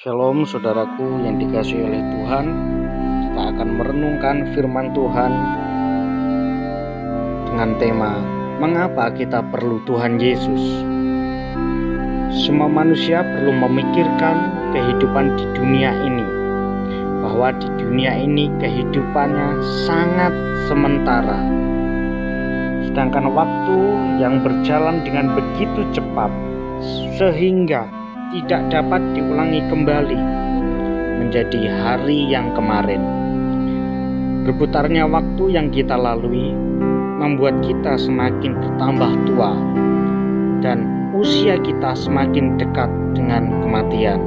Shalom saudaraku yang dikasihi oleh Tuhan. Kita akan merenungkan firman Tuhan dengan tema mengapa kita perlu Tuhan Yesus. Semua manusia perlu memikirkan kehidupan di dunia ini, bahwa di dunia ini kehidupannya sangat sementara. Sedangkan waktu yang berjalan dengan begitu cepat sehingga tidak dapat diulangi kembali menjadi hari yang kemarin. Berputarnya waktu yang kita lalui membuat kita semakin bertambah tua dan usia kita semakin dekat dengan kematian.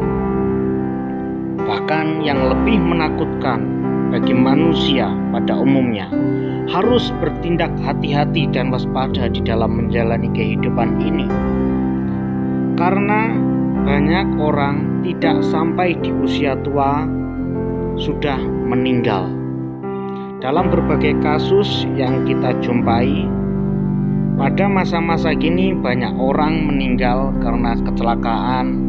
Bahkan yang lebih menakutkan bagi manusia pada umumnya, harus bertindak hati-hati dan waspada di dalam menjalani kehidupan ini. Karena banyak orang tidak sampai di usia tua sudah meninggal. Dalam berbagai kasus yang kita jumpai, pada masa-masa kini banyak orang meninggal karena kecelakaan,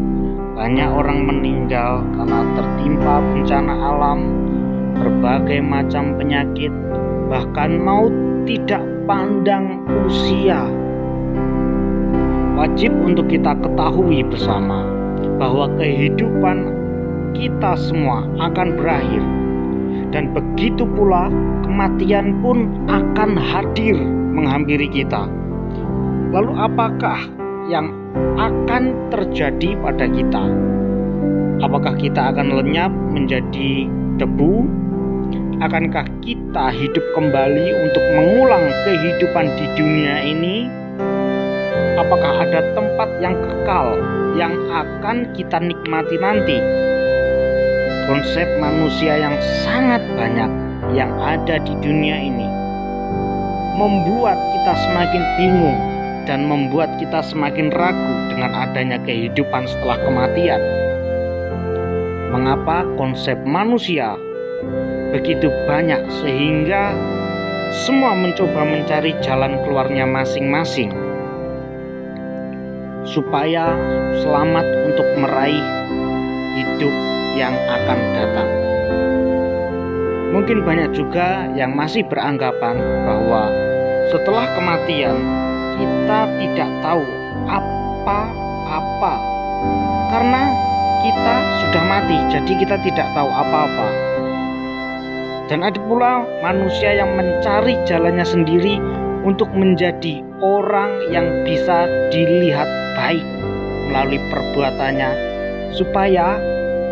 banyak orang meninggal karena tertimpa bencana alam, berbagai macam penyakit, bahkan maut tidak pandang usia. Wajib untuk kita ketahui bersama bahwa kehidupan kita semua akan berakhir, dan begitu pula kematian pun akan hadir menghampiri kita. Lalu apakah yang akan terjadi pada kita? Apakah kita akan lenyap menjadi debu? Akankah kita hidup kembali untuk mengulang kehidupan di dunia ini? Apakah ada tempat yang kekal yang akan kita nikmati nanti? Konsep manusia yang sangat banyak yang ada di dunia ini membuat kita semakin bingung dan membuat kita semakin ragu dengan adanya kehidupan setelah kematian. Mengapa konsep manusia begitu banyak sehingga semua mencoba mencari jalan keluarnya masing-masing supaya selamat untuk meraih hidup yang akan datang. Mungkin banyak juga yang masih beranggapan bahwa setelah kematian kita tidak tahu apa-apa karena kita sudah mati, jadi kita tidak tahu apa-apa. Dan ada pula manusia yang mencari jalannya sendiri untuk menjadi orang yang bisa dilihat baik melalui perbuatannya, supaya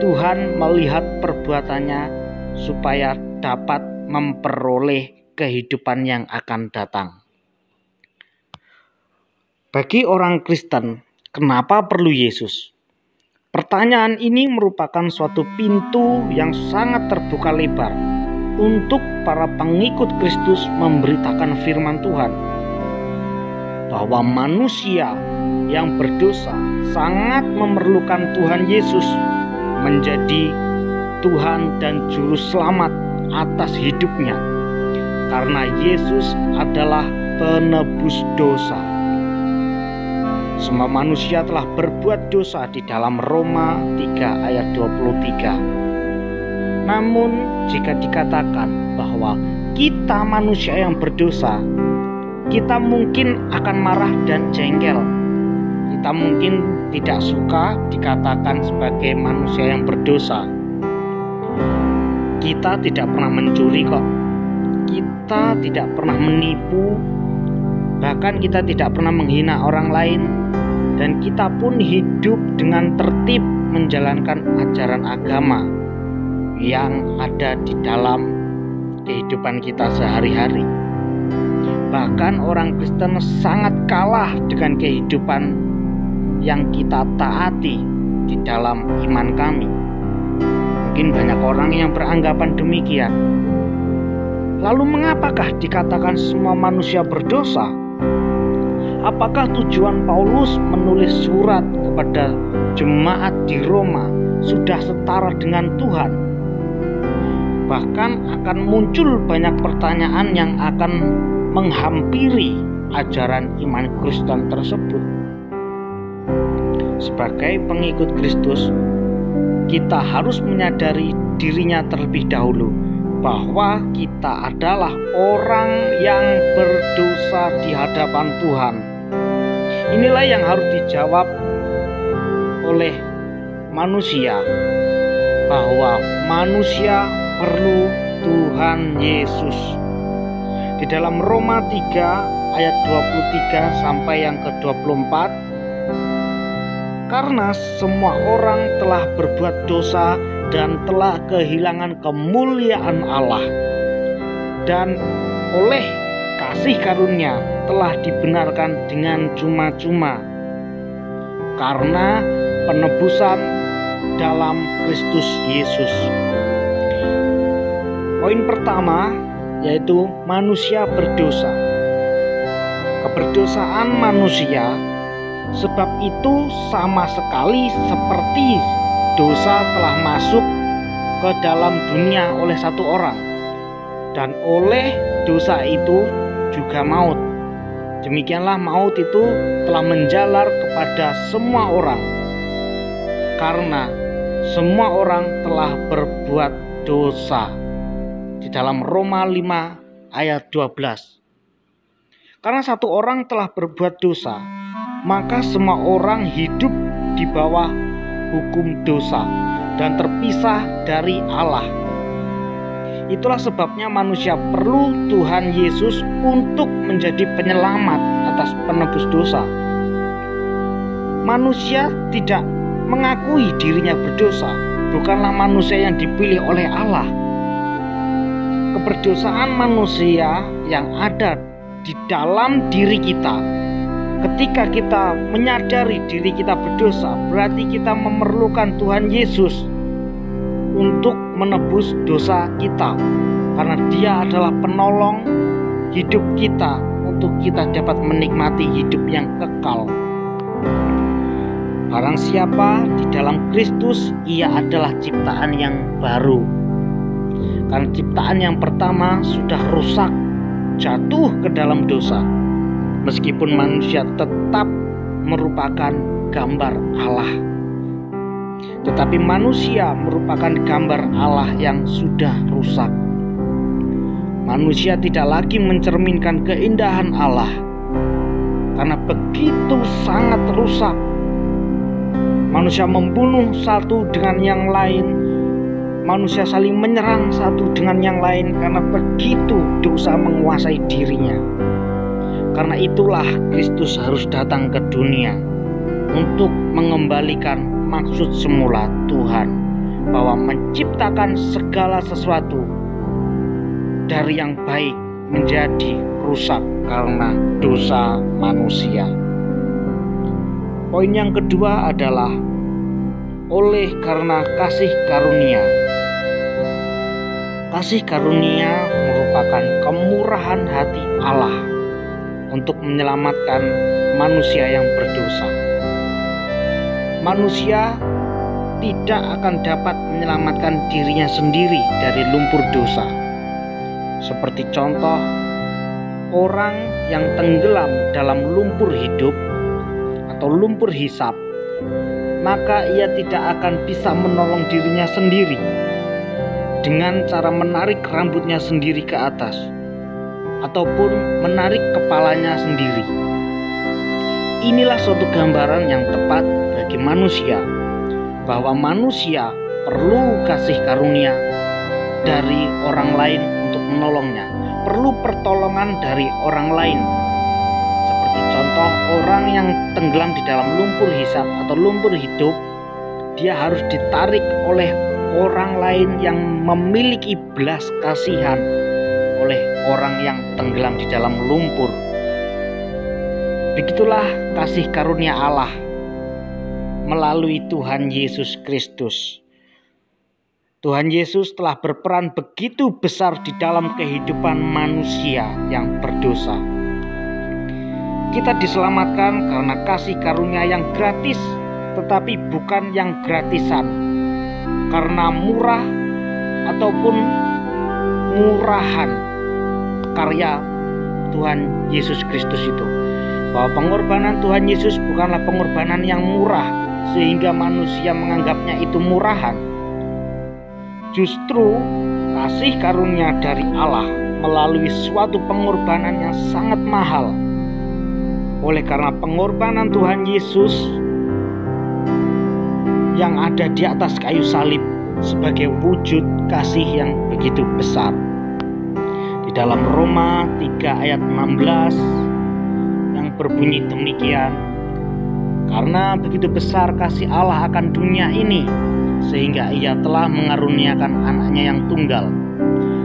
Tuhan melihat perbuatannya, supaya dapat memperoleh kehidupan yang akan datang. Bagi orang Kristen, kenapa perlu Yesus? Pertanyaan ini merupakan suatu pintu yang sangat terbuka lebar untuk para pengikut Kristus memberitakan firman Tuhan, bahwa manusia yang berdosa sangat memerlukan Tuhan Yesus menjadi Tuhan dan Juru Selamat atas hidupnya, karena Yesus adalah penebus dosa. Semua manusia telah berbuat dosa di dalam Roma 3 ayat 23. Namun jika dikatakan bahwa kita manusia yang berdosa, kita mungkin akan marah dan jengkel. Kita mungkin tidak suka dikatakan sebagai manusia yang berdosa. Kita tidak pernah mencuri kok. Kita tidak pernah menipu. Bahkan kita tidak pernah menghina orang lain. Dan kita pun hidup dengan tertib menjalankan ajaran agama yang ada di dalam kehidupan kita sehari-hari. Bahkan orang Kristen sangat kalah dengan kehidupan yang kita taati di dalam iman kami. Mungkin banyak orang yang beranggapan demikian. Lalu mengapakah dikatakan semua manusia berdosa? Apakah tujuan Paulus menulis surat kepada jemaat di Roma sudah setara dengan Tuhan? Bahkan akan muncul banyak pertanyaan yang akan menghampiri ajaran iman Kristen tersebut. Sebagai pengikut Kristus, kita harus menyadari dirinya terlebih dahulu bahwa kita adalah orang yang berdosa di hadapan Tuhan. Inilah yang harus dijawab oleh manusia, bahwa manusia perlu Tuhan Yesus. Di dalam Roma 3 ayat 23 sampai yang ke-24, karena semua orang telah berbuat dosa dan telah kehilangan kemuliaan Allah, dan oleh kasih karunia telah dibenarkan dengan cuma-cuma karena penebusan dalam Kristus Yesus. Poin pertama yaitu manusia berdosa. Keberdosaan manusia, sebab itu sama sekali seperti dosa telah masuk ke dalam dunia oleh satu orang, dan oleh dosa itu juga maut. Demikianlah maut itu telah menjalar kepada semua orang, karena semua orang telah berbuat dosa. Di dalam Roma 5 ayat 12. Karena satu orang telah berbuat dosa, maka semua orang hidup di bawah hukum dosa dan terpisah dari Allah. Itulah sebabnya manusia perlu Tuhan Yesus untuk menjadi penyelamat atas penebus dosa. Manusia tidak mengakui dirinya berdosa, bukanlah manusia yang dipilih oleh Allah. Keberdosaan manusia yang ada di dalam diri kita, ketika kita menyadari diri kita berdosa, berarti kita memerlukan Tuhan Yesus untuk menebus dosa kita, karena Dia adalah penolong hidup kita untuk kita dapat menikmati hidup yang kekal. Barang siapa di dalam Kristus, ia adalah ciptaan yang baru. Karena ciptaan yang pertama sudah rusak, jatuh ke dalam dosa. Meskipun manusia tetap merupakan gambar Allah, tetapi manusia merupakan gambar Allah yang sudah rusak. Manusia tidak lagi mencerminkan keindahan Allah karena begitu sangat rusak. Manusia membunuh satu dengan yang lain, manusia saling menyerang satu dengan yang lain karena begitu dosa menguasai dirinya. Karena itulah Kristus harus datang ke dunia untuk mengembalikan maksud semula Tuhan, bahwa menciptakan segala sesuatu dari yang baik menjadi rusak karena dosa manusia. Poin yang kedua adalah oleh karena kasih karunia. Kasih karunia merupakan kemurahan hati Allah untuk menyelamatkan manusia yang berdosa. Manusia tidak akan dapat menyelamatkan dirinya sendiri dari lumpur dosa. Seperti contoh, orang yang tenggelam dalam lumpur hidup atau lumpur hisap, maka ia tidak akan bisa menolong dirinya sendiri dengan cara menarik rambutnya sendiri ke atas ataupun menarik kepalanya sendiri. Inilah suatu gambaran yang tepat bagi manusia, bahwa manusia perlu kasih karunia dari orang lain untuk menolongnya, perlu pertolongan dari orang lain. Seperti contoh, orang yang tenggelam di dalam lumpur hisap atau lumpur hidup, dia harus ditarik oleh orang lain yang memiliki belas kasihan oleh orang yang tenggelam di dalam lumpur. Begitulah kasih karunia Allah melalui Tuhan Yesus Kristus. Tuhan Yesus telah berperan begitu besar di dalam kehidupan manusia yang berdosa. Kita diselamatkan karena kasih karunia yang gratis, tetapi bukan yang gratisan, karena murah ataupun kemurahan karya Tuhan Yesus Kristus itu. Bahwa pengorbanan Tuhan Yesus bukanlah pengorbanan yang murah sehingga manusia menganggapnya itu murahan. Justru kasih karunia dari Allah melalui suatu pengorbanan yang sangat mahal. Oleh karena pengorbanan Tuhan Yesus yang ada di atas kayu salib sebagai wujud kasih yang begitu besar. Di dalam Roma 3 ayat 16 yang berbunyi demikian, karena begitu besar kasih Allah akan dunia ini, sehingga ia telah mengaruniakan anaknya yang tunggal,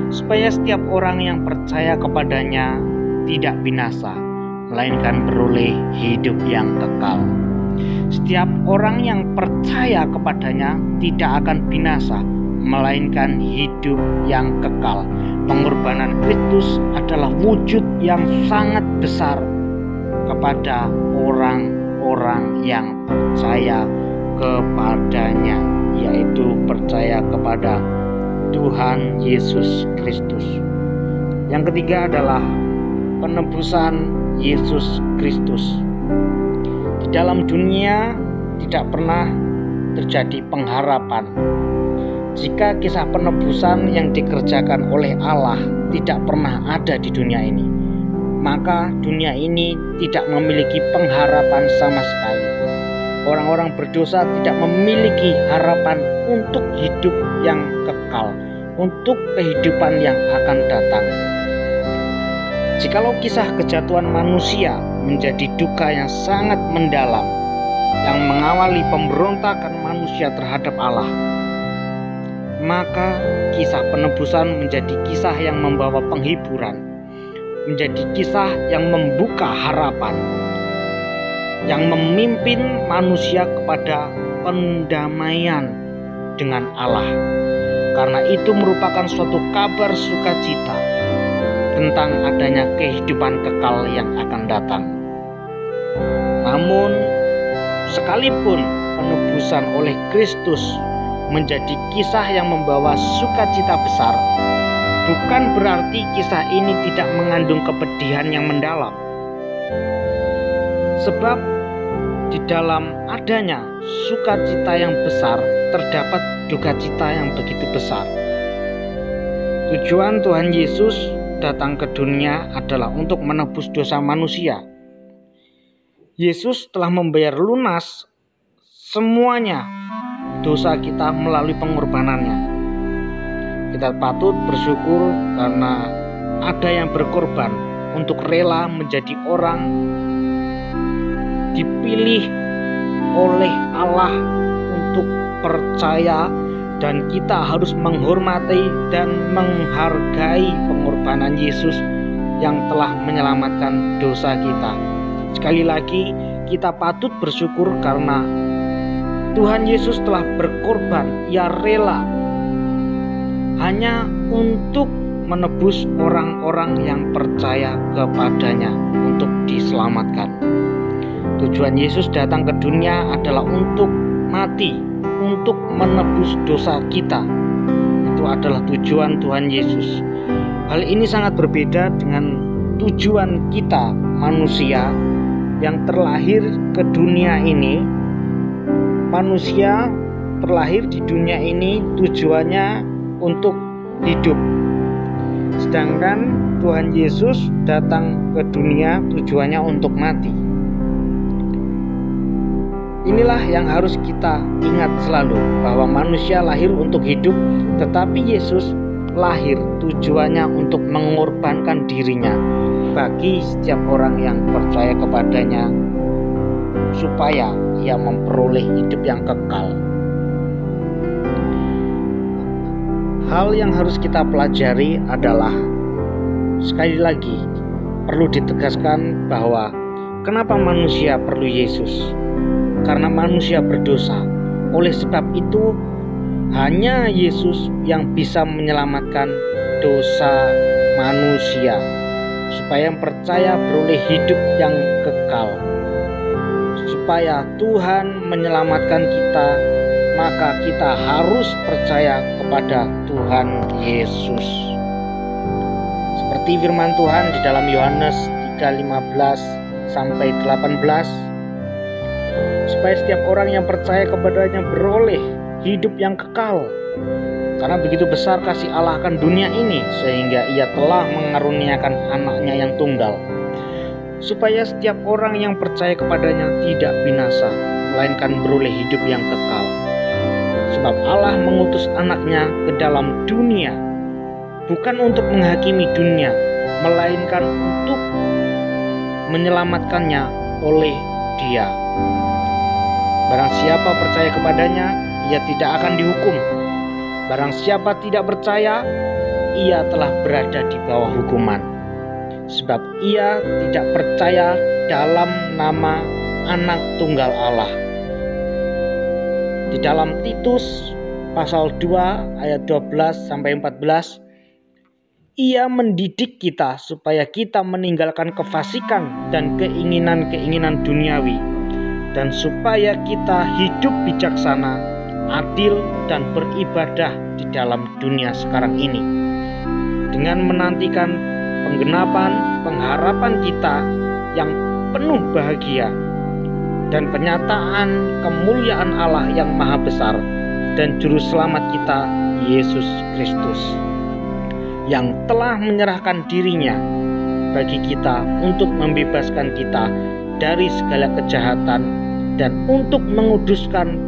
supaya setiap orang yang percaya kepadanya tidak binasa, melainkan beroleh hidup yang kekal. Setiap orang yang percaya kepadanya tidak akan binasa, melainkan hidup yang kekal. Pengorbanan Kristus adalah wujud yang sangat besar kepada orang-orang yang percaya kepadanya, yaitu percaya kepada Tuhan Yesus Kristus. Yang ketiga adalah penebusan Yesus Kristus. Di dalam dunia tidak pernah terjadi pengharapan jika kisah penebusan yang dikerjakan oleh Allah tidak pernah ada di dunia ini. Maka dunia ini tidak memiliki pengharapan sama sekali. Orang-orang berdosa tidak memiliki harapan untuk hidup yang kekal, untuk kehidupan yang akan datang. Jikalau kisah kejatuhan manusia menjadi duka yang sangat mendalam yang mengawali pemberontakan manusia terhadap Allah, maka kisah penebusan menjadi kisah yang membawa penghiburan, menjadi kisah yang membuka harapan, yang memimpin manusia kepada pendamaian dengan Allah. Karena itu merupakan suatu kabar sukacita tentang adanya kehidupan kekal yang akan datang. Namun, sekalipun penebusan oleh Kristus menjadi kisah yang membawa sukacita besar, bukan berarti kisah ini tidak mengandung kepedihan yang mendalam. Sebab di dalam adanya sukacita yang besar terdapat dukacita yang begitu besar. Tujuan Tuhan Yesus datang ke dunia adalah untuk menebus dosa manusia. Yesus telah membayar lunas semuanya dosa kita melalui pengorbanannya. Kita patut bersyukur karena ada yang berkorban untuk rela menjadi orang dipilih oleh Allah untuk percaya, dan kita harus menghormati dan menghargai pengorbanan Yesus yang telah menyelamatkan dosa kita. Sekali lagi, kita patut bersyukur karena Tuhan Yesus telah berkorban, Ia rela hanya untuk menebus orang-orang yang percaya kepadanya untuk diselamatkan. Tujuan Yesus datang ke dunia adalah untuk mati, untuk menebus dosa kita. Itu adalah tujuan Tuhan Yesus. Hal ini sangat berbeda dengan tujuan kita manusia yang terlahir ke dunia ini. Manusia terlahir di dunia ini tujuannya untuk hidup, sedangkan Tuhan Yesus datang ke dunia tujuannya untuk mati. Inilah yang harus kita ingat selalu, bahwa manusia lahir untuk hidup, tetapi Yesus lahir tujuannya untuk mengorbankan dirinya bagi setiap orang yang percaya kepadanya, supaya ia memperoleh hidup yang kekal. Hal yang harus kita pelajari adalah, sekali lagi perlu ditegaskan bahwa kenapa manusia perlu Yesus? Karena manusia berdosa. Oleh sebab itu, hanya Yesus yang bisa menyelamatkan dosa manusia, supaya yang percaya beroleh hidup yang kekal. Supaya Tuhan menyelamatkan kita, maka kita harus percaya kepada Tuhan Yesus. Seperti firman Tuhan di dalam Yohanes 3:15 sampai 18, supaya setiap orang yang percaya kepadanya beroleh hidup yang kekal. Karena begitu besar kasih Allah akan dunia ini, sehingga Ia telah mengaruniakan anaknya yang tunggal, supaya setiap orang yang percaya kepadanya tidak binasa, melainkan beroleh hidup yang kekal. Sebab Allah mengutus anaknya ke dalam dunia, bukan untuk menghakimi dunia, melainkan untuk menyelamatkannya oleh Dia. Barang siapa percaya kepadanya, ia tidak akan dihukum. Barang siapa tidak percaya, ia telah berada di bawah hukuman, sebab ia tidak percaya dalam nama Anak Tunggal Allah. Di dalam Titus pasal 2 ayat 12 sampai 14, Ia mendidik kita supaya kita meninggalkan kefasikan dan keinginan-keinginan duniawi, dan supaya kita hidup bijaksana, adil, dan beribadah di dalam dunia sekarang ini, dengan menantikan penggenapan pengharapan kita yang penuh bahagia dan penyataan kemuliaan Allah yang maha besar dan juru selamat kita, Yesus Kristus, yang telah menyerahkan dirinya bagi kita untuk membebaskan kita dari segala kejahatan dan untuk menguduskan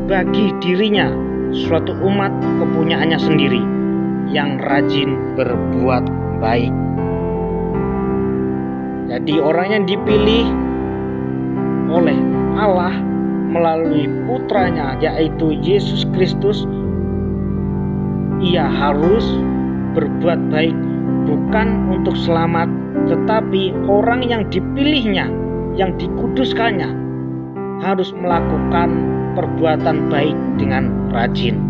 bagi dirinya suatu umat kepunyaannya sendiri yang rajin berbuat baik. Jadi orang yang dipilih oleh Allah melalui putranya, yaitu Yesus Kristus, ia harus berbuat baik, bukan untuk selamat, tetapi orang yang dipilihnya, yang dikuduskannya, harus melakukan perbuatan baik dengan rajin.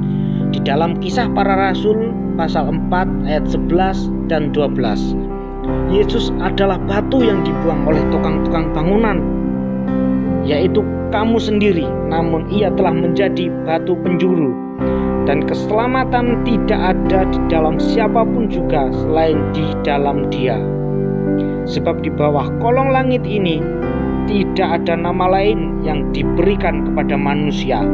Di dalam Kisah Para Rasul pasal 4 ayat 11 dan 12, Yesus adalah batu yang dibuang oleh tukang-tukang bangunan, yaitu kamu sendiri, namun Ia telah menjadi batu penjuru, dan keselamatan tidak ada di dalam siapapun juga selain di dalam Dia. Sebab di bawah kolong langit ini tidak ada nama lain yang diberikan kepada manusia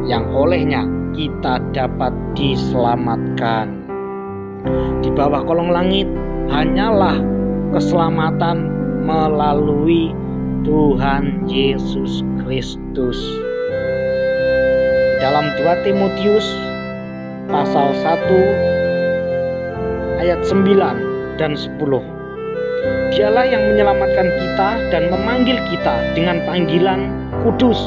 yang olehnya kita dapat diselamatkan. Di bawah kolong langit hanyalah keselamatan melalui Tuhan Yesus Kristus. Dalam 2 Timotius pasal 1 ayat 9 dan 10, Dialah yang menyelamatkan kita dan memanggil kita dengan panggilan kudus,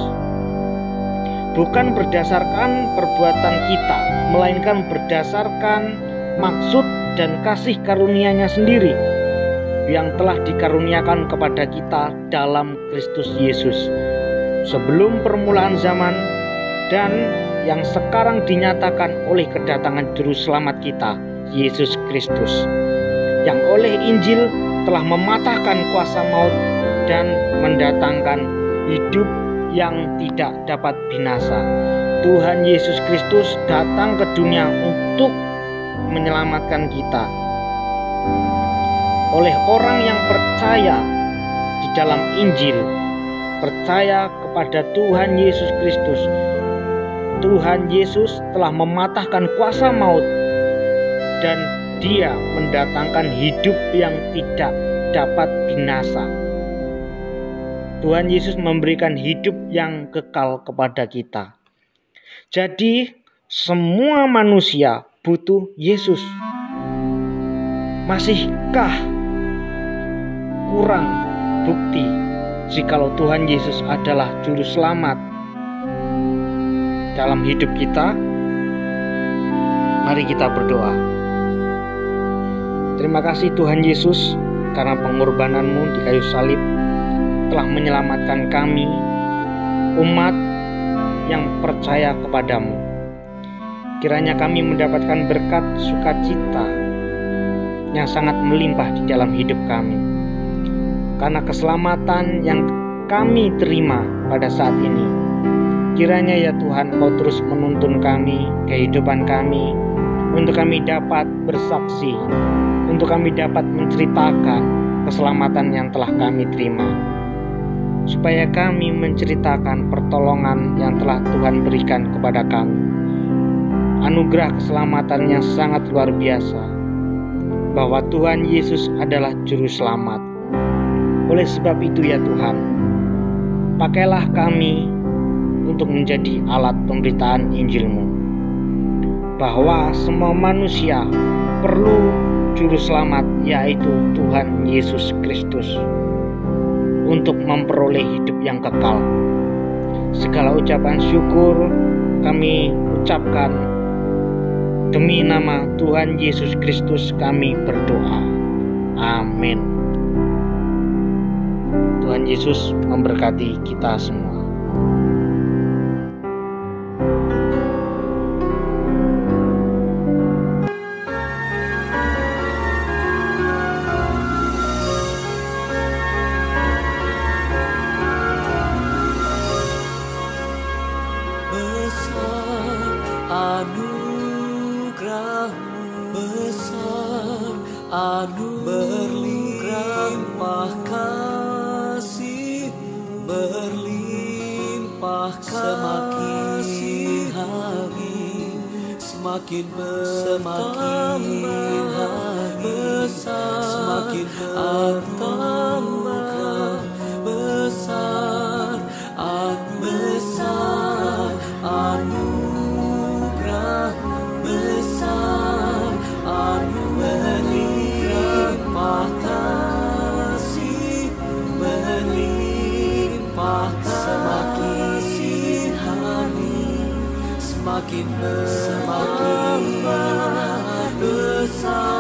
bukan berdasarkan perbuatan kita, melainkan berdasarkan maksud dan kasih karunia-Nya sendiri yang telah dikaruniakan kepada kita dalam Kristus Yesus sebelum permulaan zaman, dan yang sekarang dinyatakan oleh kedatangan juru selamat kita, Yesus Kristus, yang oleh Injil telah mematahkan kuasa maut dan mendatangkan hidup yang tidak dapat binasa. Tuhan Yesus Kristus datang ke dunia untuk menyelamatkan kita. Oleh orang yang percaya di dalam Injil, percaya kepada Tuhan Yesus Kristus, Tuhan Yesus telah mematahkan kuasa maut dan Dia mendatangkan hidup yang tidak dapat binasa. Tuhan Yesus memberikan hidup yang kekal kepada kita. Jadi semua manusia butuh Yesus. Masihkah kurang bukti jikalau Tuhan Yesus adalah juru selamat dalam hidup kita? Mari kita berdoa. Terima kasih Tuhan Yesus, karena pengorbanan-Mu di kayu salib telah menyelamatkan kami, umat yang percaya kepadamu. Kiranya kami mendapatkan berkat sukacita yang sangat melimpah di dalam hidup kami, karena keselamatan yang kami terima pada saat ini. Kiranya ya Tuhan, Kau terus menuntun kami, kehidupan kami, untuk kami dapat bersaksi, untuk kami dapat menceritakan keselamatan yang telah kami terima, supaya kami menceritakan pertolongan yang telah Tuhan berikan kepada kami. Anugerah keselamatan yang sangat luar biasa, bahwa Tuhan Yesus adalah Juru Selamat. Oleh sebab itu ya Tuhan, pakailah kami untuk menjadi alat pemberitaan Injil-Mu, bahwa semua manusia perlu Juru Selamat, yaitu Tuhan Yesus Kristus, untuk memperoleh hidup yang kekal. Segala ucapan syukur kami ucapkan demi nama Tuhan Yesus Kristus kami berdoa. Amin. Tuhan Yesus memberkati kita semua. Besar anugerah-Mu, besar berlimpah kasih, berlimpah kasih, semakin bertambah besar, semakin bertambah besar, besar anugerah, besar berlimpah kasih, berlimpah kasih, semakin bertambah besar.